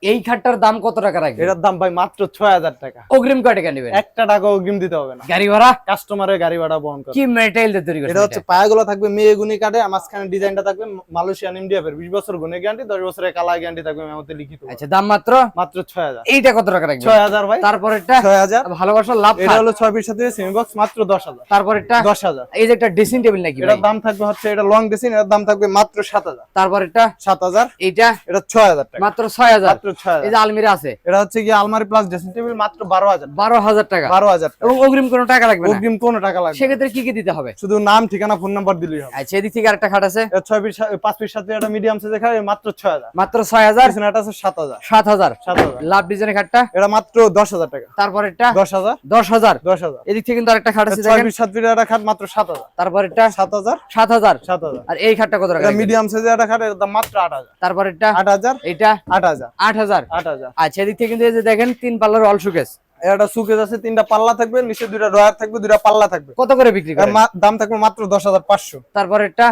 এই খাটটার দাম কত টাকা রাখবেন? এটার দাম ভাই মাত্র 6000 টাকা। অগ্রিম কয় টাকা নেবেন? 1 টাকা অগ্রিম দিতে হবে না। গাড়ি ভাড়া কাস্টমারের গাড়ি ভাড়া বহন করে। কি মেটেরিয়াল দিয়ে তৈরি করছেন? এটা হচ্ছে পায়াগুলো থাকবে মেহগুনি কাঠে, মাঝখানে ডিজাইনটা থাকবে মালয়েশিয়ান এমডিএফ এর 20 বছর গুণে গ্যারান্টি, 10 বছরের কালার গ্যারান্টি থাকবে মেমোতে লিখিত। আচ্ছা, দাম মাত্র 6000। এইটা কত টাকা রাখবেন? 6000 ভাই। তারপরেরটা 6000। ভালোবাসার লাভ। এটা হলো 6 পিস সাথে সেমি বক্স মাত্র 10000। তারপরেরটা 10000। এই যে একটা ড্রেসিং টেবিল নাকি ভাই? এটার দাম থাকবে হচ্ছে, এটা লং ড্রেসিং, এর দাম থাকবে মাত্র 7000। তারপরেরটা 7000। এইটা এটা 6000 টাকা। মাত্র 6000। মাত্র 6000। এই যে আলমিরা আছে, এটা হচ্ছে কি আলমারি প্লাস ড্রেসিং টেবিল মাত্র 12000। 12000 টাকা। 12000 টাকা। এবং অগ্রিম কোনো টাকা লাগবে না? অগ্রিম কোনো টাকা লাগবে না। সেক্ষেত্রে কি কি দিতে হবে? শুধু নাম, ঠিকানা, ফোন নাম্বার দিলেই হবে। আচ্ছা, এদিক থেকে আরেকটা খাট আছে, এটা 6 পিস 5 পিস সাথে এটা মিডিয়াম সাইজের খাট, মাত্র 6000। মাত্র 6000। পিছনে এটা আছে 7000। 7000। 7000। লাভ ডিজাইনের খাটটা এটা মাত্র 10000 টাকা। তারপরেরটা 10000। 10000। 10000। এদিক থেকে কিন্তু আরেকটা খাট আছে 6 দেখেন, পিস 7 পিস একটা খাট মাত্র 7000। তারপরেরটা 7000। 7000। 7000। আর এই খাটটা কত টাকা এটা রাখবেন? মিডিয়াম সাইজের একটা খাট, এর দাম মাত্র 8000। তারপরেরটা 8000। এটা 8000। 8000। 8000। আচ্ছা, এদিক থেকে কিন্তু এই যে দেখেন 3 পাল্লার অল শোকেস, এটা সুকেস আছে, 3টা পাল্লা থাকবে, নিচে 2টা ড্রয়ার থাকবে, 2টা পাল্লা থাকবে। কত করে বিক্রি এর করেন? দাম থাকবে মাত্র 10500। তারপরেরটা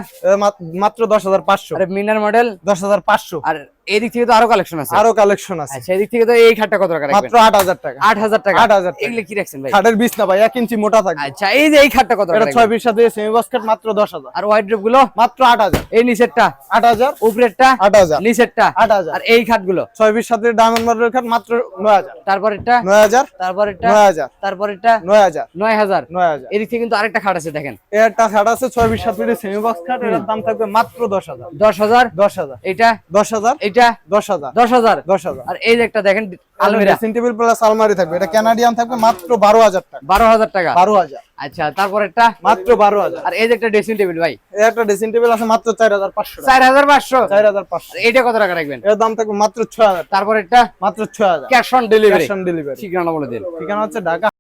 মাত্র 10500। আরে মিনার মডেল 10500। আর এদিক থেকে তো আরো কালেকশন আছে। আরো কালেকশন আছে। আচ্ছা, এদিক থেকে তো এই খাটটা কত টাকা রাখবেন? মাত্র 8000 টাকা। 8000 টাকা। 8000 টাকা। এগুলো কি রাখছেন ভাই? খাটের বিছনা ভাই 1 ইঞ্চি মোটা থাকবে। আচ্ছা, এই যে এই খাটটা কত টাকা এটা রাখবেন? 6 পিস সাথে সেমি বক্স খাট মাত্র 10000। আর ওয়াইড্রোব গুলো মাত্র 8000। এই নিচেরটা 8000। উপরেরটা 8000। নিচেরটা 8000। আর এই খাটগুলো 6 পিস সাথে ডায়মন্ড মডেলের খাট মাত্র 9000। তারপরেরটা 9000। তারপরেরটা 9000। তারপরেরটা 9000। 9000। 9000। এদিক থেকে কিন্তু আরেকটা খাট আছে দেখেন, একটা খাট আছে 6 পিস সাথে সেমি বক্স খাট, এর দাম থাকবে মাত্র 10000। 10000। 10000। এটা 10000। এটা 10000। 10000। 10000। আর এই যে একটা দেখেন আলমিরা ড্রেসিং টেবিল প্লাস আলমারি থাকবে, এটা কানাডিয়ান থাকবে মাত্র 12000 টাকা। 12000 টাকা। 12000। আচ্ছা, তারপরেরটা মাত্র 12000। আর এই যে একটা ড্রেসিং টেবিল ভাই, এই একটা ড্রেসিং টেবিল আছে মাত্র 4500 টাকা। 4500। 4500। এটা কত টাকা রাখবেন? এর দাম থাকবে মাত্র 6000। তারপরেরটা মাত্র 6000। Cash on delivery. Cash on delivery. ঠিকানা বলে দিন। ঠিকানা হচ্ছে ঢাকা